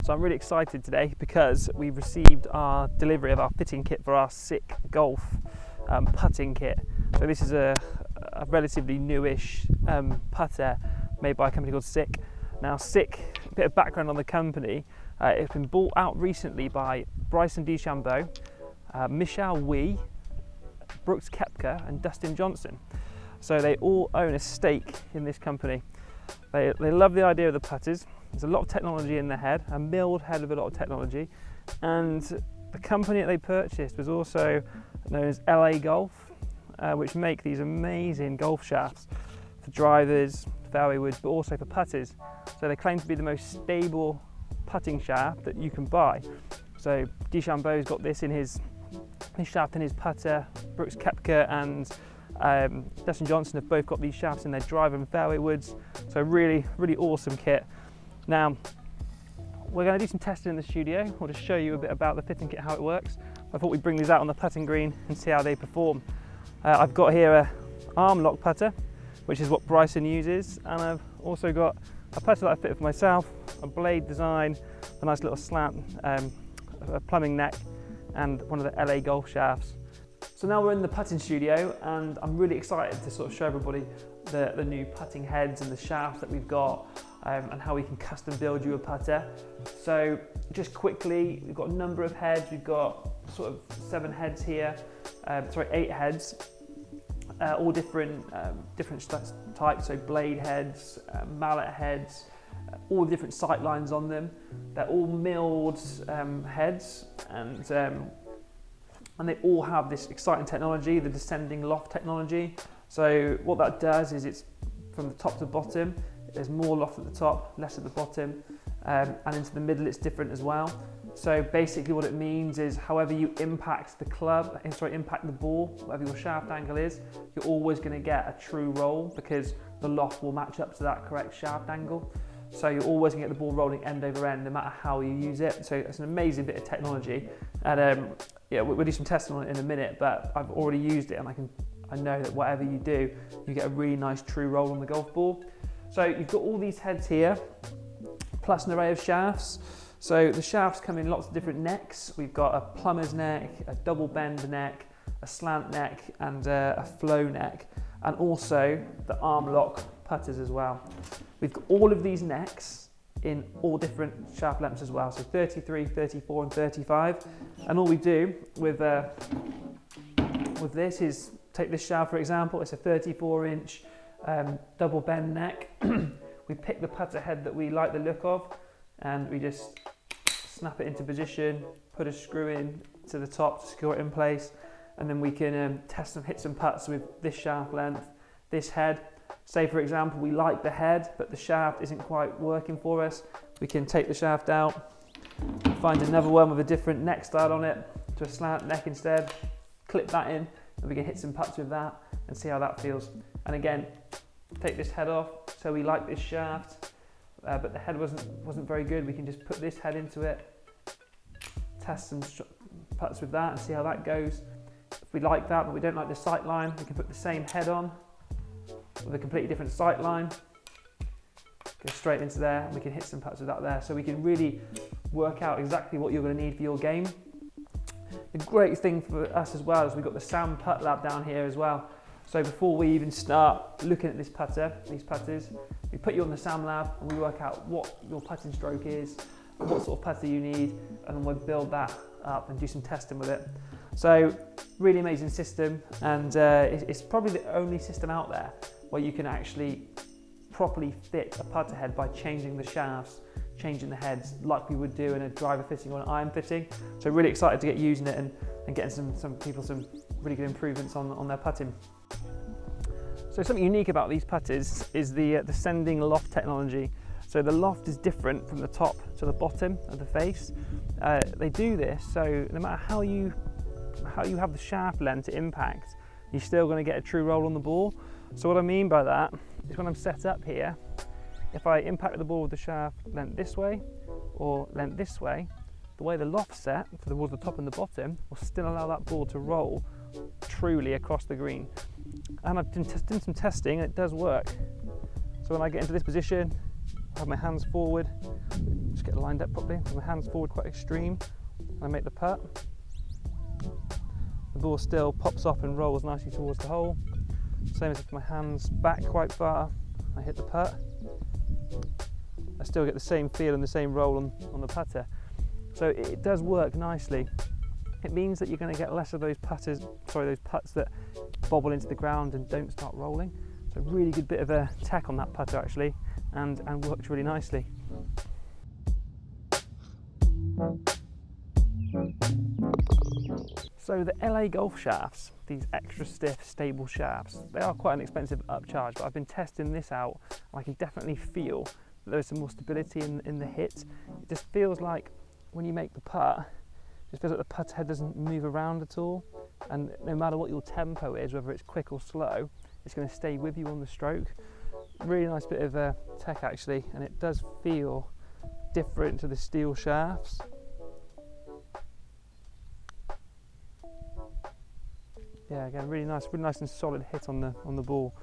So I'm really excited today because we've received our delivery of our fitting kit for our Sik Golf putting kit. So this is a relatively newish putter made by a company called Sik. Now Sik, a bit of background on the company, it's been bought out recently by Bryson DeChambeau, Michelle Wee, Brooks Koepka and Dustin Johnson. So they all own a stake in this company. They love the idea of the putters. There's a lot of technology in the head, a milled head with a lot of technology, and the company that they purchased was also known as Golf, which make these amazing golf shafts for drivers, fairway woods, but also for putters. So they claim to be the most stable putting shaft that you can buy. So DeChambeau's got this in his shaft in his putter. Brooks Koepka and Dustin Johnson have both got these shafts in their driver and fairway woods. So really awesome kit. Now we're going to do some testing in the studio. We'll just show you a bit about the fitting kit, how it works. I thought we'd bring these out on the putting green and see how they perform. I've got here a arm lock putter, which is what Bryson uses, and I've also got a putter that I fitted for myself, a blade design, a nice little slant, a plumbing neck, and one of the LA Golf shafts. So now we're in the putting studio, and I'm really excited to sort of show everybody the new putting heads and the shafts that we've got, and how we can custom build you a putter. So just quickly, we've got a number of heads. We've got sort of 7 heads here, 8 heads, all different types. So blade heads, mallet heads, all different sight lines on them. They're all milled heads, and they all have this exciting technology, the descending loft technology. So what that does is it's from the top to bottom. There's more loft at the top, less at the bottom, and into the middle it's different as well. So basically what it means is however you impact the impact the ball, whatever your shaft angle is, you're always going to get a true roll because the loft will match up to that correct shaft angle. So you're always going to get the ball rolling end over end no matter how you use it. So it's an amazing bit of technology, and yeah, we'll do some testing on it in a minute, but I've already used it and I know that whatever you do, you get a really nice true roll on the golf ball. So you've got all these heads here, plus an array of shafts. So the shafts come in lots of different necks. We've got a plumber's neck, a double bend neck, a slant neck, and a flow neck, and also the arm lock putters as well. We've got all of these necks in all different shaft lengths as well, so 33, 34 and 35. And all we do with this is take this shaft for example, it's a 34-inch double bend neck. We pick the putter head that we like the look of, and we just snap it into position, put a screw in to the top to secure it in place, and then we can test and hit some putts with this shaft length, this head. Say for example we like the head but the shaft isn't quite working for us, we can take the shaft out, find another one with a different neck style on it, to a slant neck instead, clip that in, and we can hit some putts with that and see how that feels. And again, take this head off. So we like this shaft, but the head wasn't very good. We can just put this head into it, test some putts with that and see how that goes. If we like that but we don't like the sight line, we can put the same head on with a completely different sight line, go straight into there, and we can hit some putts with that there. So we can really work out exactly what you're going to need for your game. The great thing for us as well is we've got the Sam Putt Lab down here as well. So before we even start looking at these putters, we put you on the Sam Lab and we work out what your putting stroke is, what sort of putter you need, and then we'll build that up and do some testing with it. So really amazing system, and it's probably the only system out there where you can actually properly fit a putter head by changing the shafts, changing the heads like we would do in a driver fitting or an iron fitting. So really excited to get using it and getting some people some really good improvements on their putting. So something unique about these putters is the descending loft technology. So the loft is different from the top to the bottom of the face. They do this so no matter how you have the shaft length to impact, you're still going to get a true roll on the ball. So what I mean by that is when I'm set up here, if I impact the ball with the shaft length this way or length this way, the way the loft's set towards the top and the bottom will still allow that ball to roll truly across the green. And I've done some testing and it does work. So when I get into this position, have my hands forward, just get lined up properly, with my hands forward quite extreme, and I make the putt. The ball still pops up and rolls nicely towards the hole. Same as if my hands back quite far, I hit the putt. I still get the same feel and the same roll on the putter. So it does work nicely. It means that you're going to get less of those putts that bobble into the ground and don't start rolling. So really good bit of a tech on that putter actually, and works really nicely. So the LA Golf shafts, these extra stiff, stable shafts, they are quite an expensive upcharge, but I've been testing this out and I can definitely feel that there's some more stability in the hit. It just feels like when you make the putt, it just feels like the putter head doesn't move around at all, and no matter what your tempo is, whether it's quick or slow, it's going to stay with you on the stroke. Really nice bit of tech actually, and it does feel different to the steel shafts. Yeah, again, really nice and solid hit on the ball.